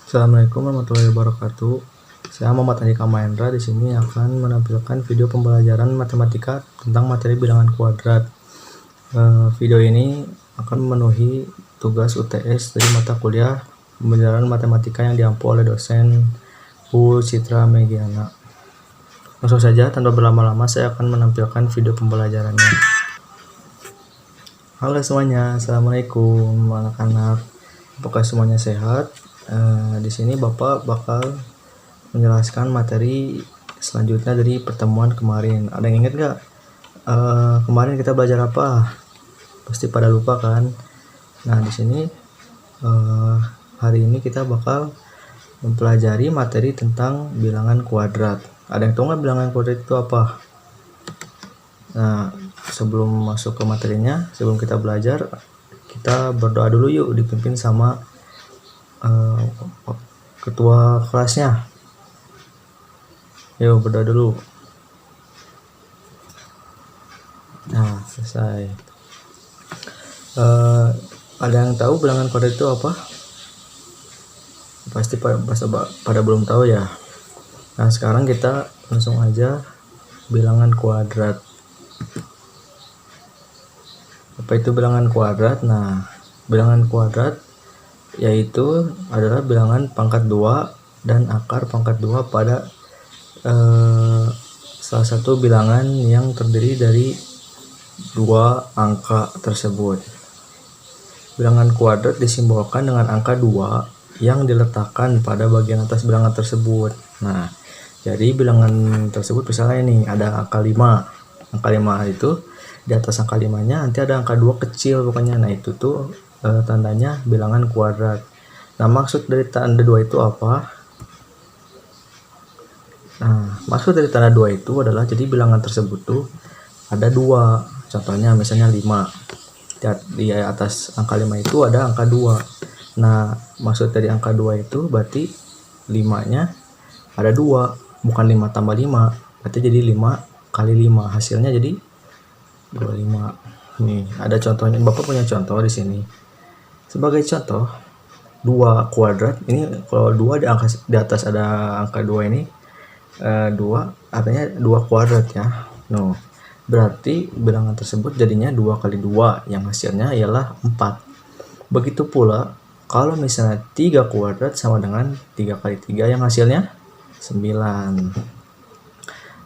Assalamualaikum warahmatullahi wabarakatuh. Saya Muhammad Andika Mahendra di sini akan menampilkan video pembelajaran matematika tentang materi bilangan kuadrat. Video ini akan memenuhi tugas UTS dari mata kuliah pembelajaran matematika yang diampu oleh dosen Bu Citra Megiana. Langsung saja tanpa berlama-lama saya akan menampilkan video pembelajarannya. Halo semuanya, assalamualaikum anak-anak. Apakah semuanya sehat? Di sini Bapak bakal menjelaskan materi selanjutnya dari pertemuan kemarin. Ada yang ingat nggak? Kemarin kita belajar apa? Pasti pada lupa kan? Nah, di sini hari ini kita bakal mempelajari materi tentang bilangan kuadrat. Ada yang tahu nggak bilangan kuadrat itu apa? Nah, sebelum masuk ke materinya, sebelum kita belajar, kita berdoa dulu yuk, dipimpin sama ketua kelasnya. Yuk berdoa dulu. Nah, selesai. Ada yang tahu bilangan kuadrat itu apa? Pasti pada belum tahu ya. Nah, sekarang kita langsung aja bilangan kuadrat. Apa itu bilangan kuadrat? Nah, bilangan kuadrat yaitu adalah bilangan pangkat 2 dan akar pangkat 2 pada salah satu bilangan yang terdiri dari dua angka tersebut. Bilangan kuadrat disimbolkan dengan angka 2 yang diletakkan pada bagian atas bilangan tersebut. Nah, jadi bilangan tersebut misalnya ini ada angka 5. Angka 5 itu di atas angka 5-nya nanti ada angka 2 kecil pokoknya. Nah, itu tuh tandanya bilangan kuadrat. Nah, maksud dari tanda 2 itu apa? Nah, maksud dari tanda 2 itu adalah jadi bilangan tersebut tuh ada 2. Contohnya misalnya 5. Di atas angka 5 itu ada angka 2. Nah, maksud dari angka 2 itu berarti 5-nya ada 2, bukan 5 tambah 5. Berarti jadi 5 kali 5. Hasilnya jadi 25. Nih, ada contohnya. Bapak punya contoh di sini. Sebagai contoh, 2 kuadrat ini kalau 2 di atas ada angka 2 ini 2 artinya 2 kuadrat ya. No. Berarti bilangan tersebut jadinya 2 kali 2 yang hasilnya ialah 4. Begitu pula kalau misalnya 3 kuadrat sama dengan 3 kali 3 yang hasilnya 9.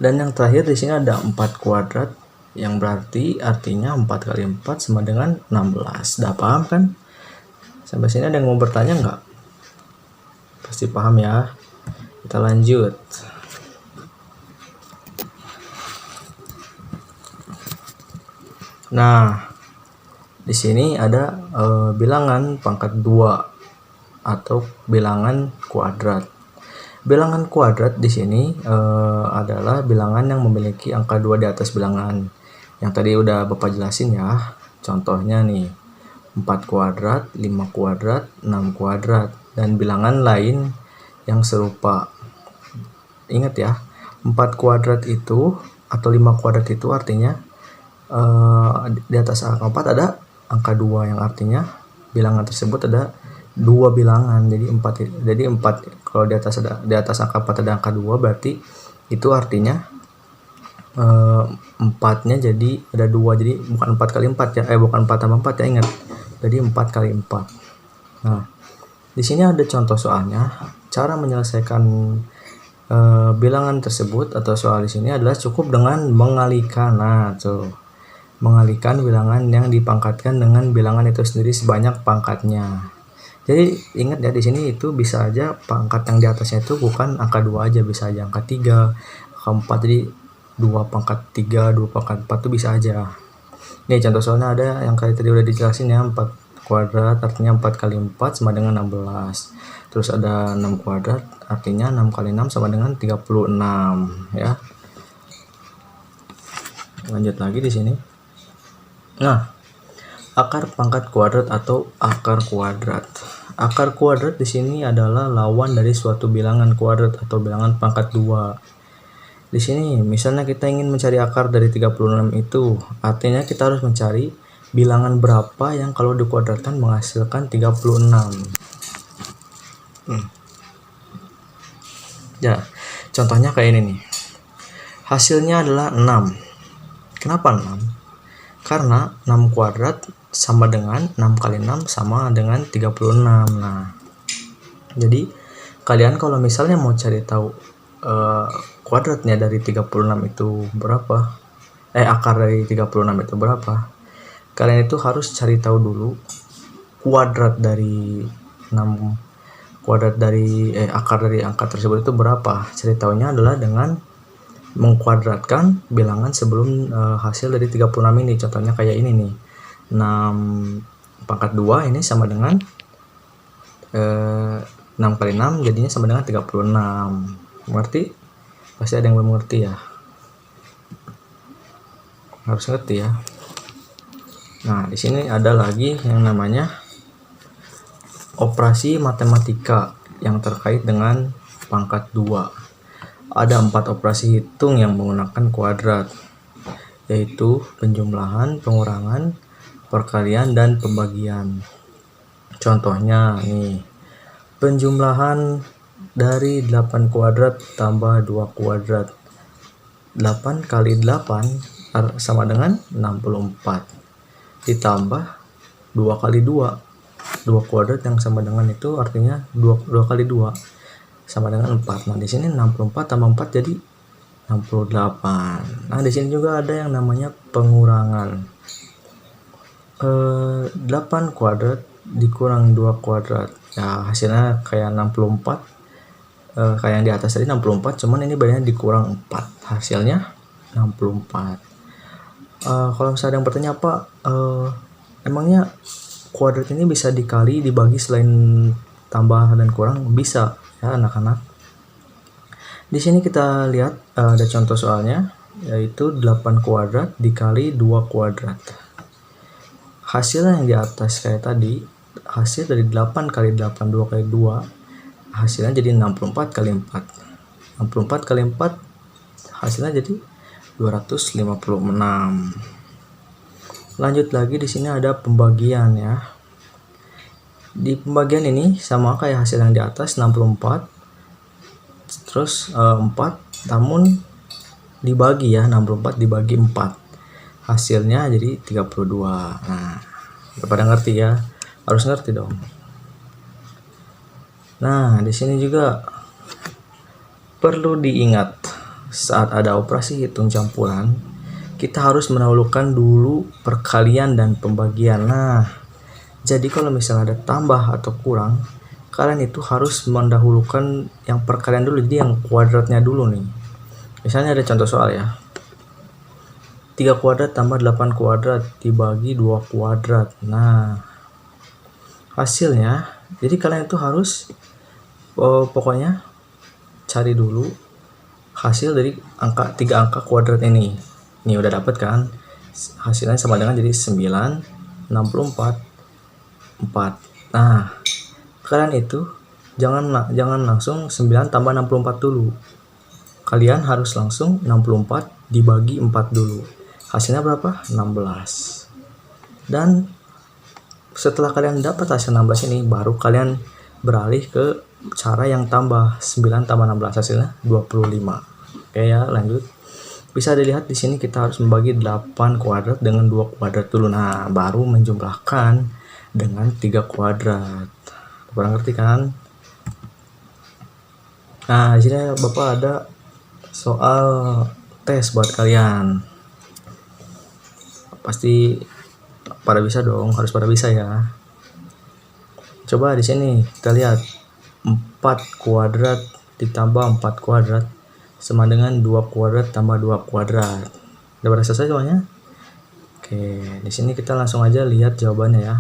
Dan yang terakhir di sini ada 4 kuadrat yang berarti artinya 4 kali 4 sama dengan 16. Udah paham kan? Sampai sini ada yang mau bertanya nggak? Pasti paham ya. Kita lanjut. Nah, di sini ada bilangan pangkat 2 atau bilangan kuadrat. Bilangan kuadrat di sini adalah bilangan yang memiliki angka 2 di atas bilangan. Yang tadi udah Bapak jelasin ya. Contohnya nih, 4 kuadrat, 5 kuadrat, 6 kuadrat, dan bilangan lain yang serupa. Ingat ya, 4 kuadrat itu atau 5 kuadrat itu artinya di atas angka 4 ada angka 2 yang artinya bilangan tersebut ada 2 bilangan. Jadi 4 kalau di atas angka 4 ada angka 2 berarti itu artinya 4-nya jadi ada 2. Jadi bukan 4 kali 4 ya. Bukan 4 tambah 4 ya, ingat. Jadi 4 kali 4. Nah, di sini ada contoh soalnya. Cara menyelesaikan bilangan tersebut atau soal di sini adalah cukup dengan mengalihkan. Nah, tuh. Mengalihkan bilangan yang dipangkatkan dengan bilangan itu sendiri sebanyak pangkatnya. Jadi ingat ya, di sini itu bisa aja pangkat yang di atasnya itu bukan angka 2 aja, bisa aja angka 3, angka 4. Jadi 2 pangkat 3, 2 pangkat 4 itu bisa aja. Nih contoh soalnya ada yang kayak tadi udah dijelasin ya, 4 kuadrat artinya 4 kali 4 sama dengan 16. Terus ada 6 kuadrat artinya 6 kali 6 sama dengan 36 ya. Lanjut lagi di sini. Nah, akar pangkat kuadrat atau akar kuadrat. Akar kuadrat di sini adalah lawan dari suatu bilangan kuadrat atau bilangan pangkat 2. Di sini misalnya kita ingin mencari akar dari 36 itu, artinya kita harus mencari bilangan berapa yang kalau dikuadratkan menghasilkan 36. Ya, contohnya kayak ini nih. Hasilnya adalah 6. Kenapa 6? Karena 6 kuadrat sama dengan 6 kali 6 sama dengan 36. Nah, jadi kalian kalau misalnya mau cari tahu kuadratnya dari 36 itu berapa, akar dari 36 itu berapa, kalian itu harus cari tahu dulu kuadrat dari 6 kuadrat dari akar dari angka tersebut itu berapa. Cari tahunya adalah dengan mengkuadratkan bilangan sebelum hasil dari 36 ini. Contohnya kayak ini nih, 6 pangkat 2 ini sama dengan 6 kali 6 jadinya sama dengan 36. Mengerti? Pasti ada yang belum mengerti ya, harus ngerti ya. Nah, di sini ada lagi yang namanya operasi matematika yang terkait dengan pangkat 2. Ada 4 operasi hitung yang menggunakan kuadrat, yaitu penjumlahan, pengurangan, perkalian, dan pembagian. Contohnya nih, penjumlahan dari 8 kuadrat tambah 2 kuadrat. 8 kali 8 sama dengan 64. Ditambah 2 kali 2. 2 kuadrat yang sama dengan itu artinya 2 kali 2 sama dengan 4. Nah, di sini 64 tambah 4 jadi 68. Nah, di sini juga ada yang namanya pengurangan. 8 kuadrat dikurang 2 kuadrat. Ya, hasilnya kayak 64. Kayak yang di atas tadi 64, cuman ini banyak dikurang 4. Hasilnya 64. Kalau misalnya ada yang bertanya, apa emangnya kuadrat ini bisa dikali dibagi selain tambah dan kurang? Bisa ya anak-anak. Di sini kita lihat ada contoh soalnya, yaitu 8 kuadrat dikali 2 kuadrat. Hasilnya yang di atas kayak tadi, hasil dari 8 kali 8 2 kali 2 hasilnya jadi 64 kali 4. 64 kali 4 hasilnya jadi 256. Lanjut lagi, di sini ada pembagian ya. Di pembagian ini sama kayak hasil yang di atas, 64 terus 4 namun dibagi ya, 64 dibagi 4 hasilnya jadi 32. Nah, udah pada ngerti ya, harus ngerti dong. Nah, di sini juga perlu diingat, saat ada operasi hitung campuran kita harus mendahulukan dulu perkalian dan pembagian. Nah, jadi kalau misalnya ada tambah atau kurang, kalian itu harus mendahulukan yang perkalian dulu, jadi yang kuadratnya dulu nih. Misalnya ada contoh soal ya, 3 kuadrat tambah 8 kuadrat dibagi 2 kuadrat. Nah, hasilnya, jadi kalian itu harus pokoknya cari dulu hasil dari 3 angka kuadrat ini. Ini udah dapat kan? Hasilnya sama dengan jadi 9, 64, 4. Nah, kalian itu jangan langsung 9 tambah 64 dulu. Kalian harus langsung 64 dibagi 4 dulu. Hasilnya berapa? 16. Dan setelah kalian dapat hasil 16 ini, baru kalian beralih ke cara yang tambah. 9 tambah 16 hasilnya 25. Oke ya, lanjut. Bisa dilihat di sini kita harus membagi 8 kuadrat dengan 2 kuadrat dulu. Nah, baru menjumlahkan dengan 3 kuadrat. Bapak ngerti kan? Nah, di sini Bapak ada soal tes buat kalian. Pasti pada bisa dong, harus pada bisa ya. Coba di sini kita lihat 4 kuadrat ditambah 4 kuadrat sama dengan 2 kuadrat tambah 2 kuadrat. Udah pada selesai soalnya? Oke, di sini kita langsung aja lihat jawabannya ya.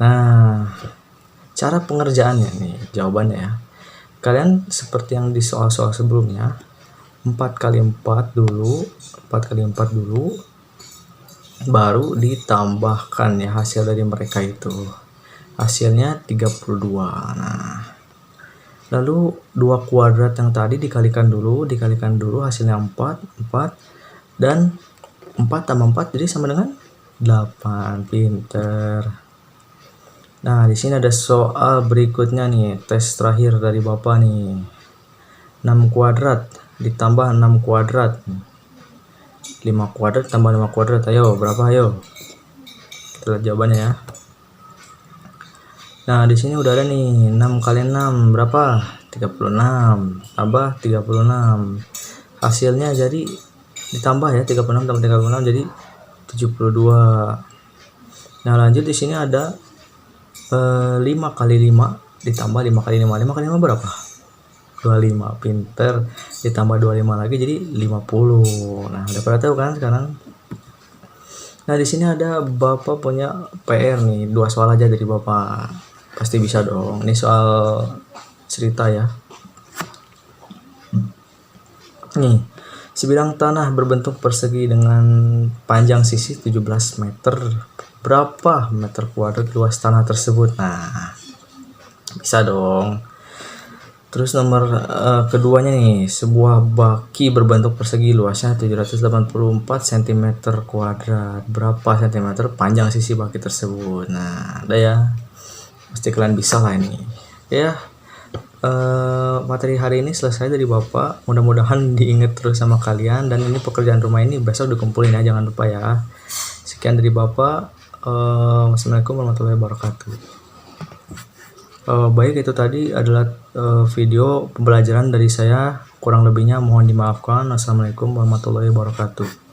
Nah, cara pengerjaannya nih, jawabannya ya. Kalian seperti yang di soal-soal sebelumnya, 4 kali 4 dulu, 4 kali 4 dulu, baru ditambahkan ya hasil dari mereka itu. Hasilnya 32. Nah, lalu 2 kuadrat yang tadi dikalikan dulu hasilnya 4, dan 4 tambah 4 jadi sama dengan 8. Pinter. Nah, di sini ada soal berikutnya nih, tes terakhir dari Bapak nih. 6 kuadrat ditambah 6 kuadrat. 5 kuadrat tambah 5 kuadrat. Ayo, berapa ayo? Kita lihat jawabannya ya. Nah, di sini udah ada nih 6 kali 6 berapa? 36 tambah 36. Hasilnya jadi ditambah ya, 36 tambah 36 jadi 72. Nah, lanjut di sini ada 5 kali 5 ditambah 5 kali 5. 5 kali 5 berapa? 25. Pinter. Ditambah 25 lagi jadi 50. Nah, udah pada tahu kan sekarang? Nah, di sini ada Bapak punya PR nih, 2 soal aja dari Bapak. Pasti bisa dong. Ini soal cerita ya. Nih, sebidang tanah berbentuk persegi dengan panjang sisi 17 meter. Berapa meter kuadrat luas tanah tersebut? Nah, bisa dong. Terus nomor keduanya nih, sebuah baki berbentuk persegi luasnya 784 cm kuadrat. Berapa cm panjang sisi baki tersebut? Nah, ada ya. Pasti kalian bisa lah ini. Ya, materi hari ini selesai dari Bapak. Mudah-mudahan diingat terus sama kalian. Dan ini pekerjaan rumah ini besok dikumpulin ya, jangan lupa ya. Sekian dari Bapak. Wassalamualaikum warahmatullahi wabarakatuh. Baik, itu tadi adalah video pembelajaran dari saya. Kurang lebihnya mohon dimaafkan. Assalamualaikum warahmatullahi wabarakatuh.